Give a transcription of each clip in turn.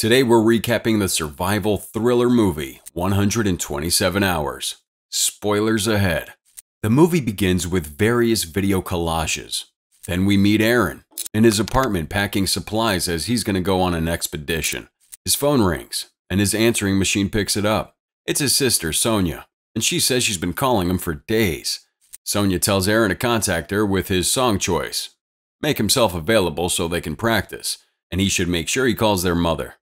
Today we're recapping the survival thriller movie, 127 Hours. Spoilers ahead. The movie begins with various video collages. Then we meet Aaron in his apartment packing supplies as he's going to go on an expedition. His phone rings, and his answering machine picks it up. It's his sister, Sonia, and she says she's been calling him for days. Sonia tells Aaron to contact her with his song choice. Make himself available so they can practice, and he should make sure he calls their mother.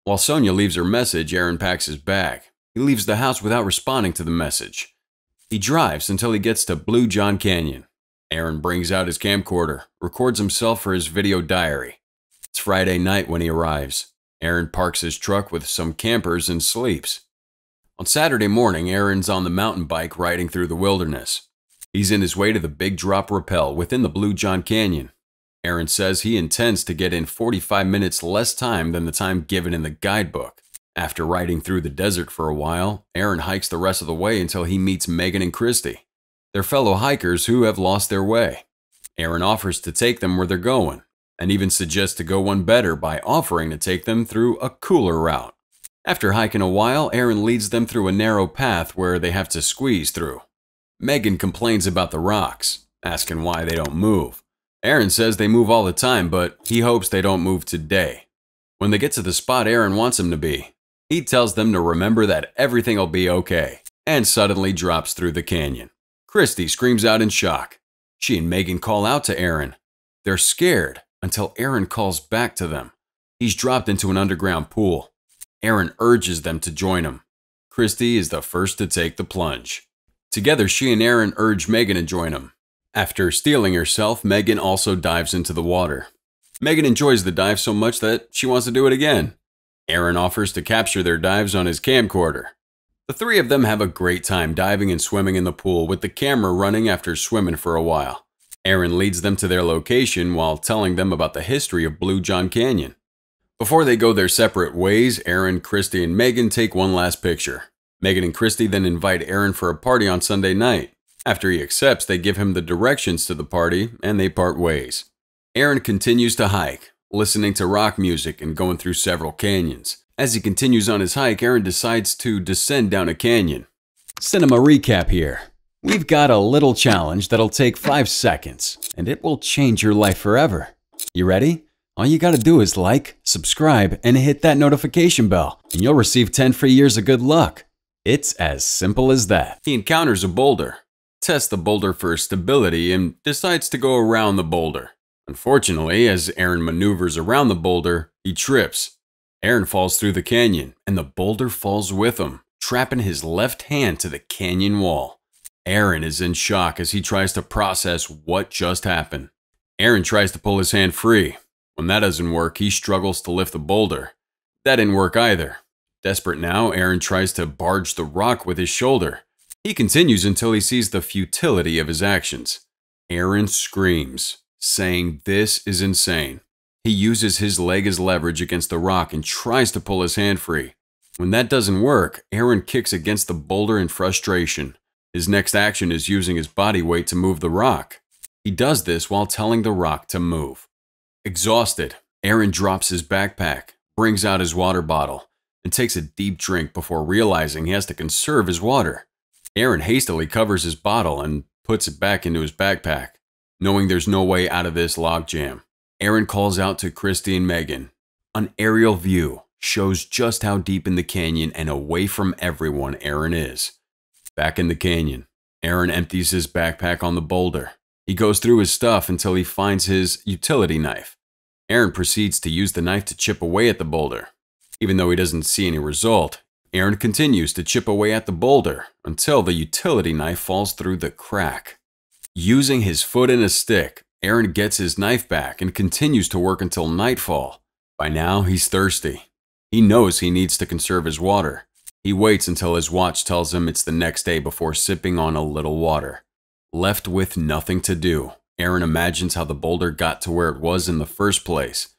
While Sonia leaves her message, Aaron packs his bag. He leaves the house without responding to the message. He drives until he gets to Blue John Canyon. Aaron brings out his camcorder, records himself for his video diary. It's Friday night when he arrives. Aaron parks his truck with some campers and sleeps. On Saturday morning, Aaron's on the mountain bike riding through the wilderness. He's in his way to the Big Drop Rappel within the Blue John Canyon. Aaron says he intends to get in 45 minutes less time than the time given in the guidebook. After riding through the desert for a while, Aaron hikes the rest of the way until he meets Megan and Christy. They're fellow hikers who have lost their way. Aaron offers to take them where they're going, and even suggests to go one better by offering to take them through a cooler route. After hiking a while, Aaron leads them through a narrow path where they have to squeeze through. Megan complains about the rocks, asking why they don't move. Aaron says they move all the time, but he hopes they don't move today. When they get to the spot Aaron wants them to be, he tells them to remember that everything will be okay, and suddenly drops through the canyon. Christy screams out in shock. She and Megan call out to Aaron. They're scared until Aaron calls back to them. He's dropped into an underground pool. Aaron urges them to join him. Christy is the first to take the plunge. Together, she and Aaron urge Megan to join him. After steeling herself, Megan also dives into the water. Megan enjoys the dive so much that she wants to do it again. Aaron offers to capture their dives on his camcorder. The three of them have a great time diving and swimming in the pool with the camera running after swimming for a while. Aaron leads them to their location while telling them about the history of Blue John Canyon. Before they go their separate ways, Aaron, Christy, and Megan take one last picture. Megan and Christy then invite Aaron for a party on Sunday night. After he accepts, they give him the directions to the party, and they part ways. Aaron continues to hike, listening to rock music and going through several canyons. As he continues on his hike, Aaron decides to descend down a canyon. Cinema recap here. We've got a little challenge that'll take 5 seconds, and it will change your life forever. You ready? All you gotta do is like, subscribe, and hit that notification bell, and you'll receive 10 free years of good luck. It's as simple as that. He encounters a boulder, tests the boulder for stability, and decides to go around the boulder. Unfortunately, as Aaron maneuvers around the boulder, he trips. Aaron falls through the canyon, and the boulder falls with him, trapping his left hand to the canyon wall. Aaron is in shock as he tries to process what just happened. Aaron tries to pull his hand free. When that doesn't work, he struggles to lift the boulder. That didn't work either. Desperate now, Aaron tries to barge the rock with his shoulder. He continues until he sees the futility of his actions. Aaron screams, saying this is insane. He uses his leg as leverage against the rock and tries to pull his hand free. When that doesn't work, Aaron kicks against the boulder in frustration. His next action is using his body weight to move the rock. He does this while telling the rock to move. Exhausted, Aaron drops his backpack, brings out his water bottle, and takes a deep drink before realizing he has to conserve his water. Aaron hastily covers his bottle and puts it back into his backpack, knowing there's no way out of this logjam. Aaron calls out to Christy and Megan. An aerial view shows just how deep in the canyon and away from everyone Aaron is. Back in the canyon, Aaron empties his backpack on the boulder. He goes through his stuff until he finds his utility knife. Aaron proceeds to use the knife to chip away at the boulder. Even though he doesn't see any result, Aaron continues to chip away at the boulder until the utility knife falls through the crack. Using his foot and a stick, Aaron gets his knife back and continues to work until nightfall. By now, he's thirsty. He knows he needs to conserve his water. He waits until his watch tells him it's the next day before sipping on a little water. Left with nothing to do, Aaron imagines how the boulder got to where it was in the first place.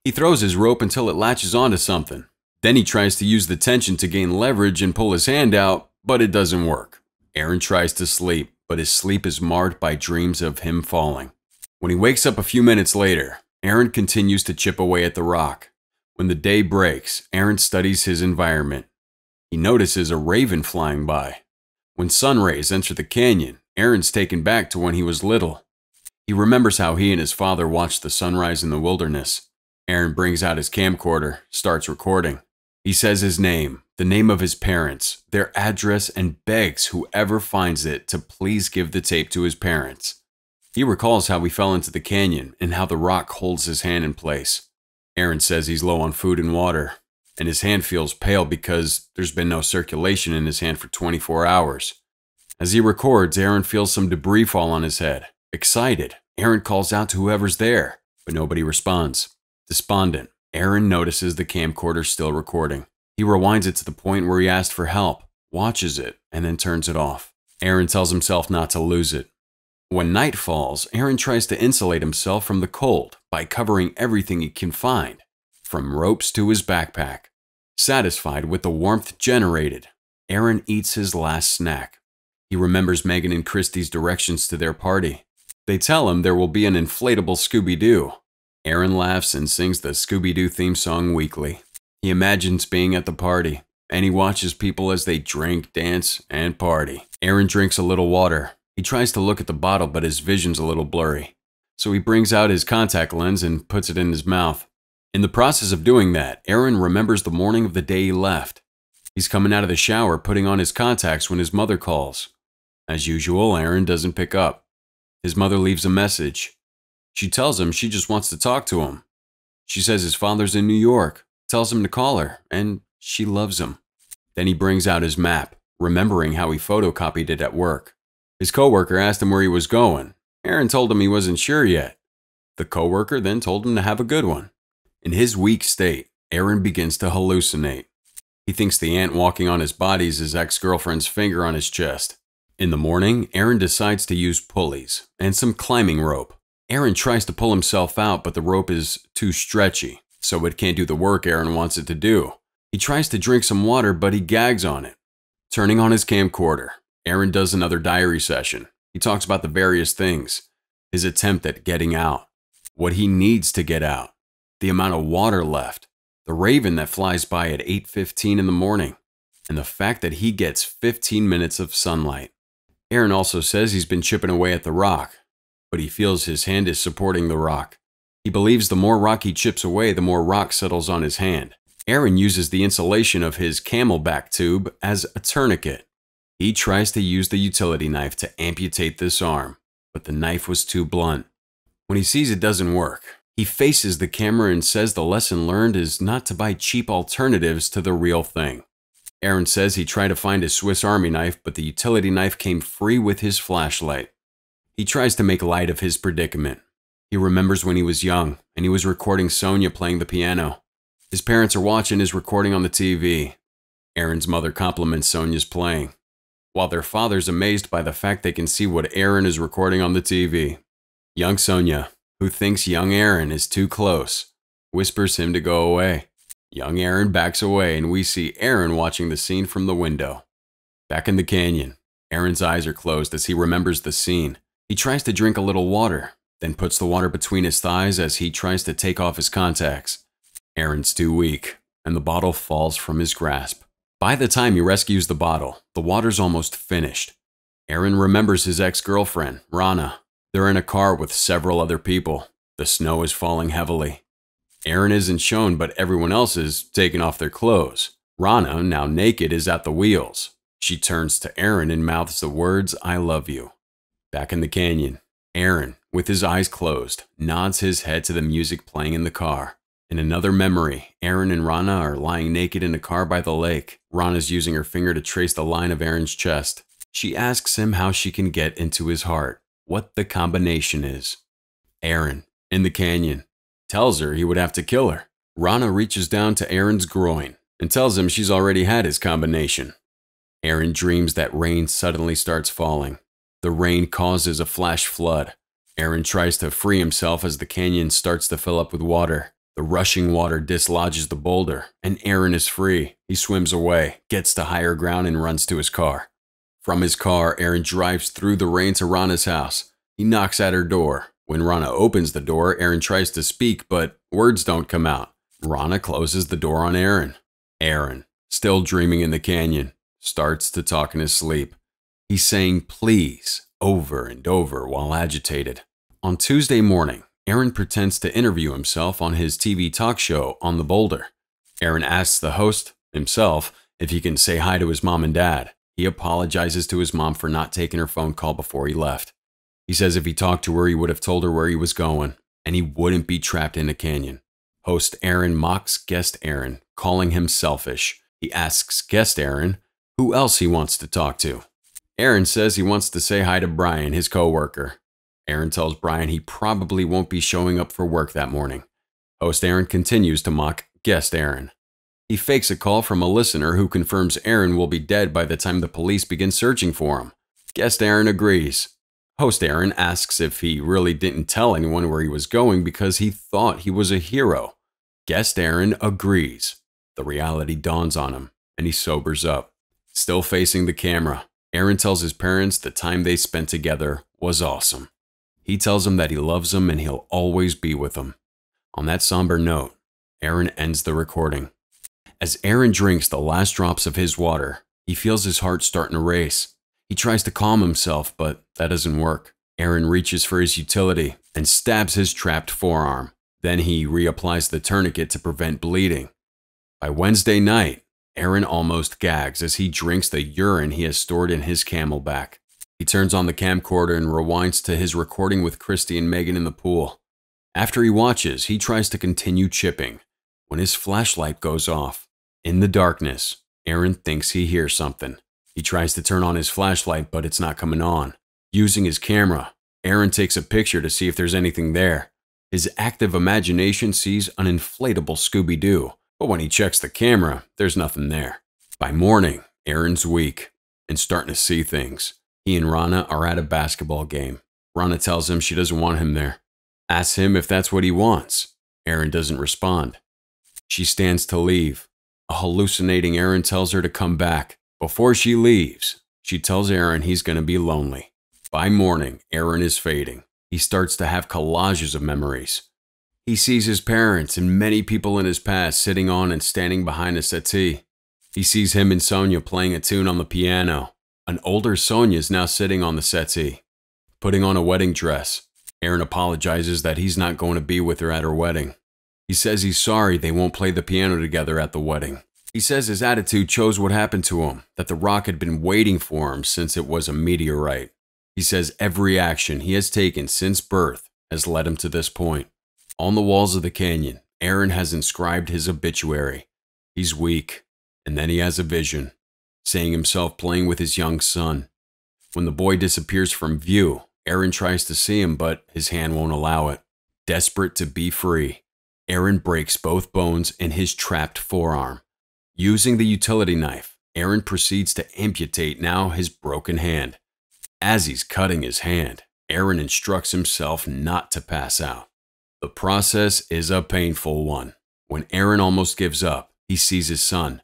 He throws his rope until it latches onto something. Then he tries to use the tension to gain leverage and pull his hand out, but it doesn't work. Aaron tries to sleep, but his sleep is marred by dreams of him falling. When he wakes up a few minutes later, Aaron continues to chip away at the rock. When the day breaks, Aaron studies his environment. He notices a raven flying by. When sun rays enter the canyon, Aaron's taken back to when he was little. He remembers how he and his father watched the sunrise in the wilderness. Aaron brings out his camcorder, starts recording. He says his name, the name of his parents, their address, and begs whoever finds it to please give the tape to his parents. He recalls how he fell into the canyon and how the rock holds his hand in place. Aaron says he's low on food and water, and his hand feels pale because there's been no circulation in his hand for 24 hours. As he records, Aaron feels some debris fall on his head. Excited, Aaron calls out to whoever's there, but nobody responds. Despondent, Aaron notices the camcorder still recording. He rewinds it to the point where he asked for help, watches it, and then turns it off. Aaron tells himself not to lose it. When night falls, Aaron tries to insulate himself from the cold by covering everything he can find, from ropes to his backpack. Satisfied with the warmth generated, Aaron eats his last snack. He remembers Megan and Christy's directions to their party. They tell him there will be an inflatable Scooby-Doo. Aaron laughs and sings the Scooby-Doo theme song weekly. He imagines being at the party, and he watches people as they drink, dance, and party. Aaron drinks a little water. He tries to look at the bottle, but his vision's a little blurry. So he brings out his contact lens and puts it in his mouth. In the process of doing that, Aaron remembers the morning of the day he left. He's coming out of the shower, putting on his contacts when his mother calls. As usual, Aaron doesn't pick up. His mother leaves a message. She tells him she just wants to talk to him. She says his father's in New York, tells him to call her, and she loves him. Then he brings out his map, remembering how he photocopied it at work. His coworker asked him where he was going. Aaron told him he wasn't sure yet. The coworker then told him to have a good one. In his weak state, Aaron begins to hallucinate. He thinks the ant walking on his body is his ex-girlfriend's finger on his chest. In the morning, Aaron decides to use pulleys and some climbing rope. Aaron tries to pull himself out, but the rope is too stretchy, so it can't do the work Aaron wants it to do. He tries to drink some water, but he gags on it. Turning on his camcorder, Aaron does another diary session. He talks about the various things, his attempt at getting out, what he needs to get out, the amount of water left, the raven that flies by at 8:15 in the morning, and the fact that he gets 15 minutes of sunlight. Aaron also says he's been chipping away at the rock, but he feels his hand is supporting the rock. He believes the more rock he chips away, the more rock settles on his hand. Aaron uses the insulation of his camelback tube as a tourniquet. He tries to use the utility knife to amputate this arm, but the knife was too blunt. When he sees it doesn't work, he faces the camera and says the lesson learned is not to buy cheap alternatives to the real thing. Aaron says he tried to find his Swiss Army knife, but the utility knife came free with his flashlight. He tries to make light of his predicament. He remembers when he was young, and he was recording Sonia playing the piano. His parents are watching his recording on the TV. Aaron's mother compliments Sonia's playing, while their father's amazed by the fact they can see what Aaron is recording on the TV. Young Sonia, who thinks young Aaron is too close, whispers him to go away. Young Aaron backs away, and we see Aaron watching the scene from the window. Back in the canyon, Aaron's eyes are closed as he remembers the scene. He tries to drink a little water, then puts the water between his thighs as he tries to take off his contacts. Aaron's too weak, and the bottle falls from his grasp. By the time he rescues the bottle, the water's almost finished. Aaron remembers his ex-girlfriend, Rana. They're in a car with several other people. The snow is falling heavily. Aaron isn't shown, but everyone else is taking off their clothes. Rana, now naked, is at the wheels. She turns to Aaron and mouths the words, "I love you." Back in the canyon, Aaron, with his eyes closed, nods his head to the music playing in the car. In another memory, Aaron and Rana are lying naked in a car by the lake. Rana's using her finger to trace the line of Aaron's chest. She asks him how she can get into his heart, what the combination is. Aaron, in the canyon, tells her he would have to kill her. Rana reaches down to Aaron's groin and tells him she's already had his combination. Aaron dreams that rain suddenly starts falling. The rain causes a flash flood. Aaron tries to free himself as the canyon starts to fill up with water. The rushing water dislodges the boulder, and Aaron is free. He swims away, gets to higher ground, and runs to his car. From his car, Aaron drives through the rain to Rana's house. He knocks at her door. When Rana opens the door, Aaron tries to speak, but words don't come out. Rana closes the door on Aaron. Aaron, still dreaming in the canyon, starts to talk in his sleep. He's saying please over and over while agitated. On Tuesday morning, Aaron pretends to interview himself on his TV talk show on the boulder. Aaron asks the host, himself, if he can say hi to his mom and dad. He apologizes to his mom for not taking her phone call before he left. He says if he talked to her, he would have told her where he was going, and he wouldn't be trapped in a canyon. Host Aaron mocks guest Aaron, calling him selfish. He asks guest Aaron who else he wants to talk to. Aaron says he wants to say hi to Brian, his coworker. Aaron tells Brian he probably won't be showing up for work that morning. Host Aaron continues to mock guest Aaron. He fakes a call from a listener who confirms Aaron will be dead by the time the police begin searching for him. Guest Aaron agrees. Host Aaron asks if he really didn't tell anyone where he was going because he thought he was a hero. Guest Aaron agrees. The reality dawns on him, and he sobers up. Still facing the camera, Aaron tells his parents the time they spent together was awesome. He tells them that he loves them and he'll always be with them. On that somber note, Aaron ends the recording. As Aaron drinks the last drops of his water, he feels his heart starting to race. He tries to calm himself, but that doesn't work. Aaron reaches for his utility and stabs his trapped forearm. Then he reapplies the tourniquet to prevent bleeding. By Wednesday night, Aaron almost gags as he drinks the urine he has stored in his camelback. He turns on the camcorder and rewinds to his recording with Christy and Megan in the pool. After he watches, he tries to continue chipping when his flashlight goes off. In the darkness, Aaron thinks he hears something. He tries to turn on his flashlight, but it's not coming on. Using his camera, Aaron takes a picture to see if there's anything there. His active imagination sees an inflatable Scooby-Doo, but when he checks the camera, there's nothing there. By morning, Aaron's weak and starting to see things. He and Rana are at a basketball game. Rana tells him she doesn't want him there. Asks him if that's what he wants. Aaron doesn't respond. She stands to leave. A hallucinating Aaron tells her to come back. Before she leaves, she tells Aaron he's going to be lonely. By morning, Aaron is fading. He starts to have collages of memories. He sees his parents and many people in his past sitting on and standing behind a settee. He sees him and Sonia playing a tune on the piano. An older Sonia is now sitting on the settee, putting on a wedding dress. Aaron apologizes that he's not going to be with her at her wedding. He says he's sorry they won't play the piano together at the wedding. He says his attitude shows what happened to him, that the rock had been waiting for him since it was a meteorite. He says every action he has taken since birth has led him to this point. On the walls of the canyon, Aaron has inscribed his obituary. He's weak, and then he has a vision, seeing himself playing with his young son. When the boy disappears from view, Aaron tries to see him, but his hand won't allow it. Desperate to be free, Aaron breaks both bones in his trapped forearm. Using the utility knife, Aaron proceeds to amputate now his broken hand. As he's cutting his hand, Aaron instructs himself not to pass out. The process is a painful one. When Aaron almost gives up, he sees his son,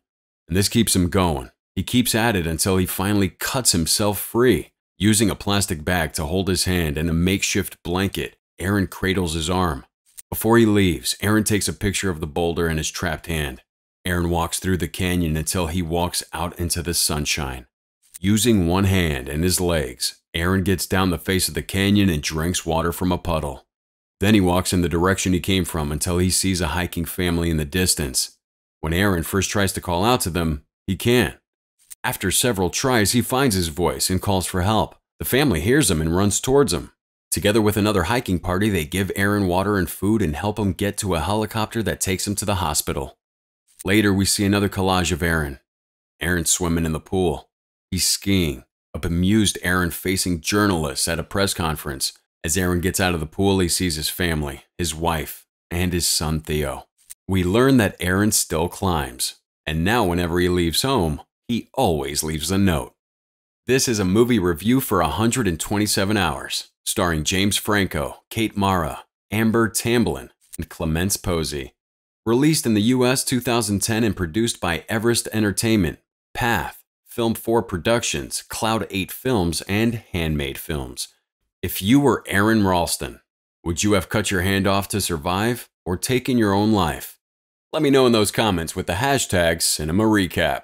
and this keeps him going. He keeps at it until he finally cuts himself free. Using a plastic bag to hold his hand and a makeshift blanket, Aaron cradles his arm. Before he leaves, Aaron takes a picture of the boulder in his trapped hand. Aaron walks through the canyon until he walks out into the sunshine. Using one hand and his legs, Aaron gets down the face of the canyon and drinks water from a puddle. Then he walks in the direction he came from until he sees a hiking family in the distance. When Aaron first tries to call out to them, he can't. After several tries, he finds his voice and calls for help. The family hears him and runs towards him. Together with another hiking party, they give Aaron water and food and help him get to a helicopter that takes him to the hospital. Later, we see another collage of Aaron. Aaron's swimming in the pool. He's skiing. A bemused Aaron facing journalists at a press conference. As Aaron gets out of the pool, he sees his family, his wife, and his son Theo. We learn that Aaron still climbs, and now whenever he leaves home, he always leaves a note. This is a movie review for 127 Hours, starring James Franco, Kate Mara, Amber Tamblyn, and Clemence Posey. Released in the US 2010 and produced by Everest Entertainment, Path, Film 4 Productions, Cloud 8 Films, and Handmade Films. If you were Aaron Ralston, would you have cut your hand off to survive or taken your own life? Let me know in those comments with the hashtag #CinemaRecap.